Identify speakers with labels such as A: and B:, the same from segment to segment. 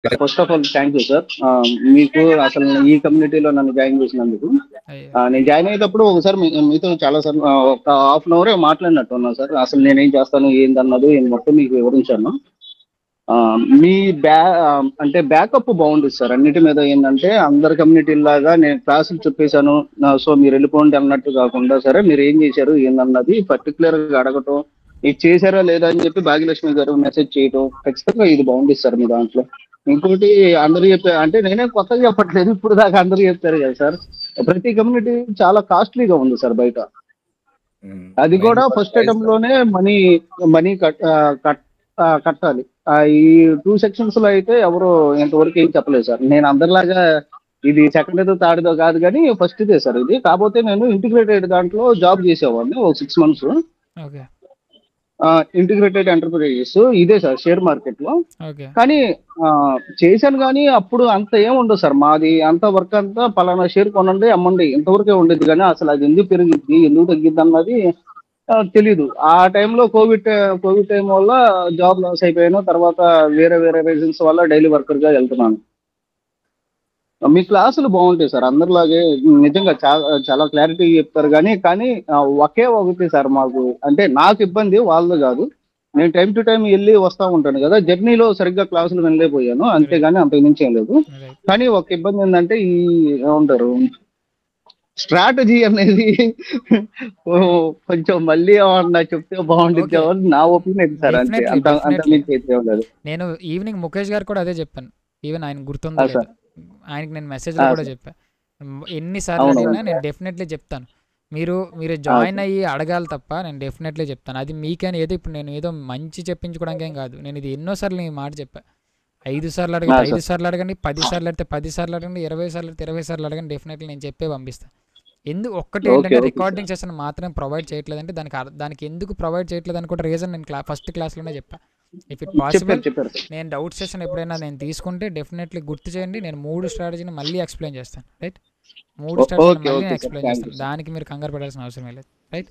A: First of all thank you sir. మీకు అసలు ఈ కమ్యూనిటీలో నన్ను జాయిన్ చేసినందుకు.
B: అయ్యో!
A: నేను జాయిన్ అయ్యేటప్పుడు ఒకసారి మీతో చాలా సార్లు ఒక హాఫ్ అన్ అవరే మాట్లాడినట్టు ఉన్నా సార్. అసలు నేనేం చేస్తాను ఏందన్నది మొత్తం మీకు వివరించాను. మీ అంటే బ్యాకప్ బాగుంటుంది సార్. అన్నిటి మీద ఏంటంటే అందరి కమ్యూనిటీలాగా నేను క్లాసులు చెప్పేశాను. సో మీరు వెళ్ళిపోండి అన్నట్టు కాకుండా సరే మీరు ఏం చేశారు ఏందన్నది పర్టికులర్గా అడగటం, ఇది చేశారా లేదా అని చెప్పి భాగ్యలక్ష్మి గారు మెసేజ్ చేయటం ఖచ్చితంగా ఇది బాగుంటుంది సార్ మీ దాంట్లో. ఇంకోటి అందరూ చెప్పారు అంటే నేనే కొత్తగా చెప్పట్లేదు, ఇప్పుడు దాకా అందరూ చెప్పారు కదా సార్. ప్రతి కమ్యూనిటీ చాలా కాస్ట్లీగా ఉంది సార్ బయట. అది కూడా
C: మెయిన్
A: ఫస్ట్
C: ప్రైస్
A: అటెంప్ట్ లోనే మనీ మనీ కట్టాలి. ఈ 2 సెక్షన్స్ లో అయితే ఎవరు ఇంతవరకు ఏం చెప్పలేదు సార్. నేను అందరిలాగా ఇది సెకండ్ ఏదో థర్డ్ దో కాదు కానీ ఫస్ట్ ఇదే సార్ ఇది. కాకపోతే నేను ఇంటిగ్రేటెడ్ దాంట్లో జాబ్ చేసేవాడిని ఒక 6 మంత్స్.
B: ఓకే.
A: ఇంటిగ్రేటెడ్ ఎంటర్ప్రైజెస్ ఇదే సార్ షేర్ మార్కెట్ లో.
B: ఓకే.
A: కానీ చేశాను కానీ అప్పుడు అంత ఏం ఉండదు సార్. మాది అంత వర్క్ అంతా పలానా షేర్ కొనండి అమ్మండి ఇంతవరకే ఉండేది. కానీ అసలు అది ఎందుకు పెరిగిద్ది ఎందుకు తగ్గిద్ది అన్నది తెలీదు. ఆ టైంలో కోవిడ్ టైం వల్ల జాబ్ లాస్ అయిపోయాను. తర్వాత వేరే వేరే రీజన్స్ వల్ల డైలీ వర్కర్ గా వెళ్తున్నాను. మీ క్లాసులు బాగుంటాయి సార్ అందరిలాగే. నిజంగా చాలా చాలా క్లారిటీ చెప్తారు. కానీ కానీ ఒకే ఒకటి సార్ మాకు అంటే నాకు ఇబ్బంది వాళ్ళది కాదు. నేను టైం టు టైం వెళ్ళి వస్తూ ఉంటాను కదా, జర్నీలో సరిగ్గా క్లాసులు వినలేకపోయాను అంతేగాని అంతకు మించి ఏం లేదు.
B: రైట్.
A: కానీ ఒక ఇబ్బంది ఏంటంటే ఈ ఏమంటారు స్ట్రాటజీ అనేది ఓ, కొంచెం మళ్ళీ ఏమన్నా చెప్తే బాగుంటుంది
B: ఓకే.
A: అని నా ఒపీనియన్ సార్. అంతే
B: డెఫినెట్లీ.
A: అంత అంత
B: డెఫినెట్లీ.
A: మించి అయితే ఏం లేదు.
B: నేను ఈవినింగ్ ముఖేష్ గారికి కూడా అదే చెప్పాను. ఈవెన్ ఆయనకు గుర్తుందో లేదో.
A: సార్.
B: ఆయనకి నేను మెసేజ్‌లో కూడా
A: సార్.
B: చెప్పా. ఎన్నిసార్లు
A: అవును.
B: అడిగినా నేను డెఫినెట్లీ చెప్తాను. మీరు జాయిన్
A: సార్.
B: అయ్యి అడగాలి తప్ప నేను డెఫినెట్లీ చెప్తాను. అది మీకని ఏదో ఇప్పుడు నేను ఏదో మంచి చెప్పించుకోవడానికి ఏం కాదు. నేను ఇది ఎన్నో సార్లు ఈ మాట చెప్పా. 5 సార్లు అడిగితే
A: సార్.
B: 5 సార్లు అడగండి, 10 సార్లు అడిగితే 10 సార్లు అడగండి, 20 సార్లు అడిగితే 20 సార్లు అడగండి. డెఫినెట్లీ నేను చెప్పే పంపిస్తా. ఒక్కటి
A: ఓకే.
B: ఏంటంటే
A: ఓకే
B: రికార్డింగ్
A: సార్.
B: సెషన్ మాత్రమే ప్రొవైడ్ చేయట్లేదంటే దానికి ఎందుకు ప్రొవైడ్ చేయట్లేదని కూడా రీజన్ నేను ఫస్ట్ క్లాస్‌లోనే చెప్పా. ఇఫ్ ఇట్ పాసిబుల్
A: చెప్పారు సార్.
B: నేను డౌట్ సెషన్ ఎప్పుడైనా నేను తీసుకుంటే డెఫినెట్లీ గుర్తు చేయండి. నేను 3 స్ట్రాటజీని మళ్ళీ ఎక్స్‌ప్లెయిన్ చేస్తాను. రైట్? 3 స్ట్రాటజీని
A: ఓకే
B: మళ్ళీ
A: okay sir.
B: Explain
A: thank you
B: చేస్తాను.
A: సార్.
B: దానికి మీరు కంగారు పడాల్సిన అవసరమే లేదు. Right?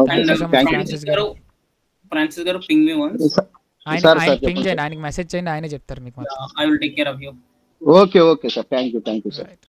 A: Okay
B: thank you
A: sir.
B: So much
A: thank you.
B: Francis గారు.
D: Francis garu, ping me once.
B: ఆయన
A: సార్
B: ఆయనకి పింగ్
A: చెప్పండి
B: చేయండి.
A: సార్.
B: ఆయనకి మెసేజ్ చేయండి. ఆయనే చెప్తారు మీకు మొత్తం.
D: I will take care of you.
A: Okay okay sir. Thank you sir.
B: Right.